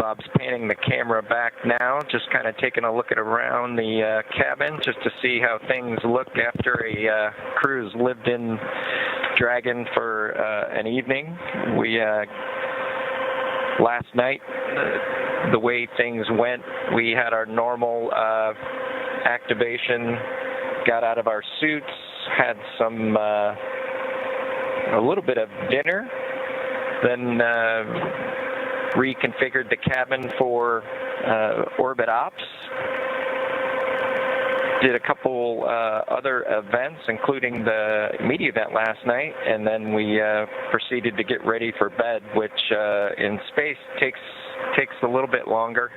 Bob's panning the camera back now, just kind of taking a look at around the cabin just to see how things look after a cruise lived in Dragon for an evening. We last night, the way things went, we had our normal activation, got out of our suits, had some a little bit of dinner, then reconfigured the cabin for orbit ops. Did a couple other events, including the media event last night, and then we proceeded to get ready for bed, which in space takes a little bit longer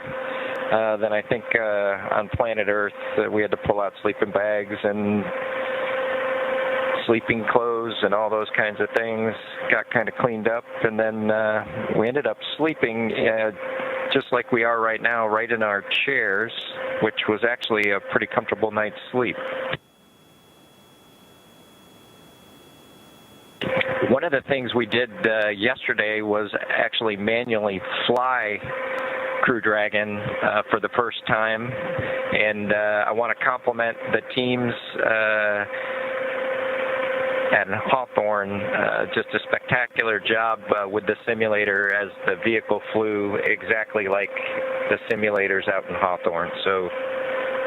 than I think on planet Earth. We had to pull out sleeping bags and sleeping clothes and all those kinds of things. Got kind of cleaned up, and then we ended up sleeping just like we are right now, right in our chairs, which was actually a pretty comfortable night's sleep. One of the things we did yesterday was actually manually fly Crew Dragon for the first time, and I want to compliment the teams at Hawthorne, just a spectacular job with the simulator as the vehicle flew exactly like the simulators out in Hawthorne. So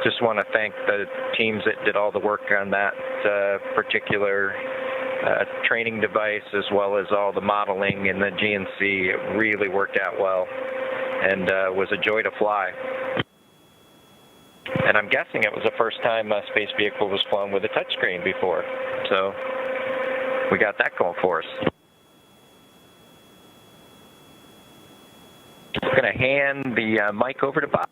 just want to thank the teams that did all the work on that particular training device, as well as all the modeling in the GNC. It really worked out well and was a joy to fly. And I'm guessing it was the first time a space vehicle was flown with a touchscreen before. So we got that going for us. I'm going to hand the mic over to Bob.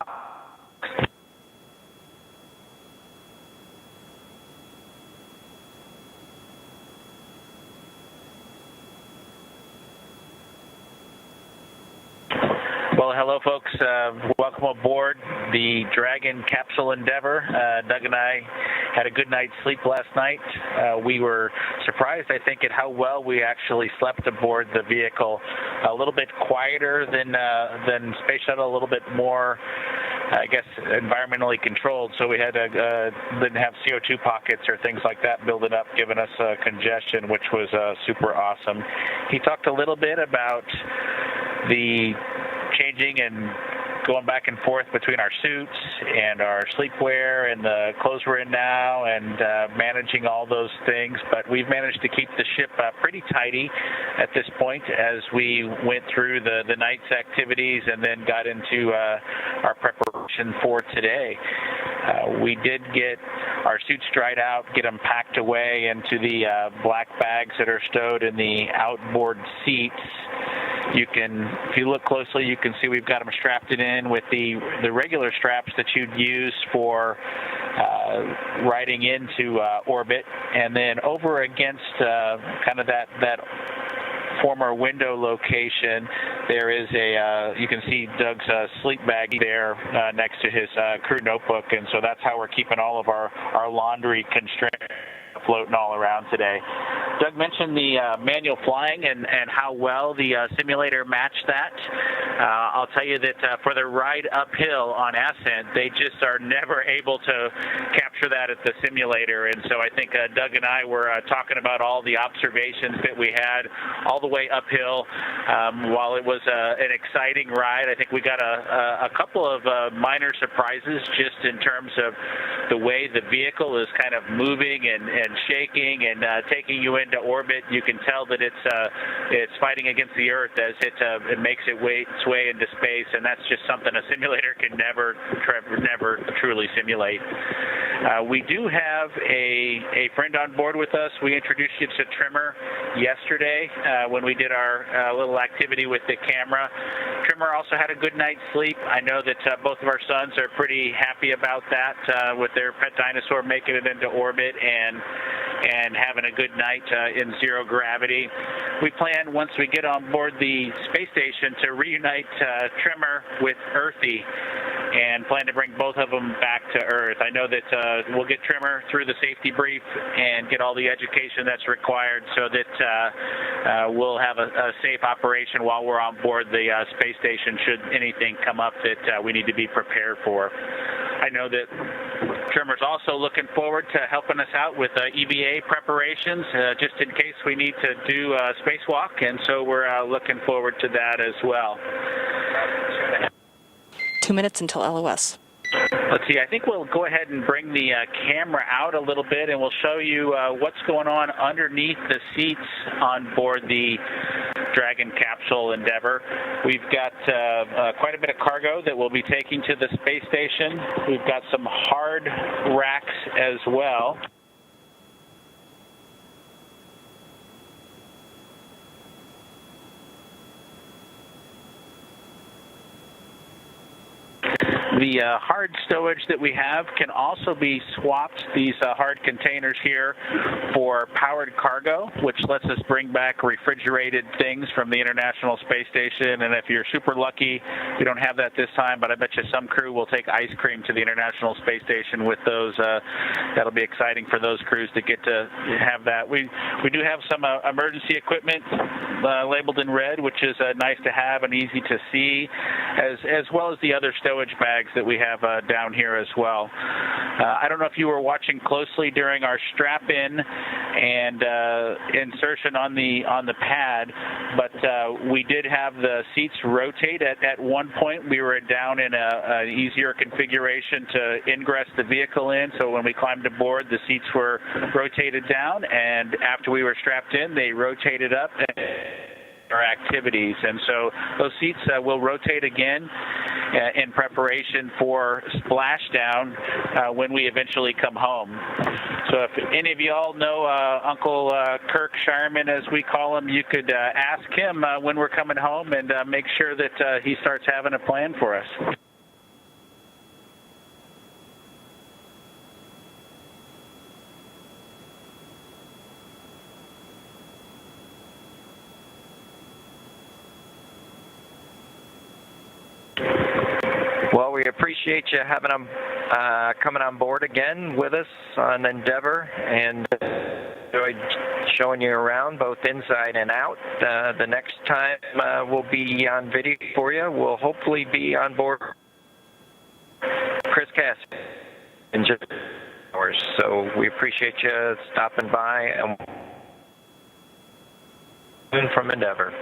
Well, hello, folks. Welcome aboard the Dragon Capsule Endeavor. Doug and I had a good night's sleep last night. We were surprised, I think, at how well we actually slept aboard the vehicle. A little bit quieter than Space Shuttle, a little bit more, I guess, environmentally controlled. So we had didn't have CO2 pockets or things like that building up, giving us congestion, which was super awesome. He talked a little bit about the changing and going back and forth between our suits and our sleepwear and the clothes we're in now, and managing all those things. But we've managed to keep the ship pretty tidy at this point as we went through the night's activities and then got into our preparation for today. We did get our suits dried out, get them packed away into the black bags that are stowed in the outboard seats. You can, if you look closely, you can see we've got them strapped in with the regular straps that you'd use for riding into orbit, and then over against kind of that former window location, there is a, you can see Doug's sleep bag there next to his crew notebook, and so that's how we're keeping all of our laundry constrained floating all around today. Doug mentioned the manual flying and how well the simulator matched that. I'll tell you that for the ride uphill on Ascent, they just are never able to capture that at the simulator. And so I think Doug and I were talking about all the observations that we had all the way uphill. While it was an exciting ride, I think we got a couple of minor surprises just in terms of the way the vehicle is kind of moving and shaking and taking you into orbit. You can tell that it's fighting against the Earth as it makes its way into space, and that's just something a simulator can never truly simulate. We do have a friend on board with us. We introduced you to Trimmer yesterday when we did our little activity with the camera. Trimmer also had a good night's sleep. I know that both of our sons are pretty happy about that, with their pet dinosaur making it into orbit and having a good night in zero gravity. We plan, once we get on board the space station, to reunite Trimmer with Earthy. and plan to bring both of them back to Earth. I know that we'll get Trimmer through the safety brief and get all the education that's required so that we'll have a safe operation while we're on board the space station should anything come up that we need to be prepared for. I know that Trimmer's also looking forward to helping us out with EVA preparations, just in case we need to do a spacewalk, and so we're looking forward to that as well. 2 minutes until LOS. Let's see, I think we'll go ahead and bring the camera out a little bit, and we'll show you what's going on underneath the seats on board the Dragon capsule Endeavour. We've got quite a bit of cargo that we'll be taking to the space station. We've got some hard racks as well. The hard stowage that we have can also be swapped, these hard containers here, for powered cargo, which lets us bring back refrigerated things from the International Space Station. And if you're super lucky, we don't have that this time, but I bet you some crew will take ice cream to the International Space Station with those. That'll be exciting for those crews to get to have that. We do have some emergency equipment labeled in red, which is nice to have and easy to see, as well as the other stowage bags that we have down here as well. I don't know if you were watching closely during our strap-in and insertion on the pad, but we did have the seats rotate at one point. We were down in an easier configuration to ingress the vehicle in, so when we climbed aboard, the seats were rotated down, and after we were strapped in, they rotated up our activities. And so those seats will rotate again in preparation for splashdown when we eventually come home. So if any of you all know Uncle Kirk Shireman, as we call him, you could ask him when we're coming home and make sure that he starts having a plan for us. Well, we appreciate you having them coming on board again with us on Endeavour, and enjoyed showing you around both inside and out. The next time we'll be on video for you. We'll hopefully be on board Chris Cass in just hours. So we appreciate you stopping by and from Endeavour.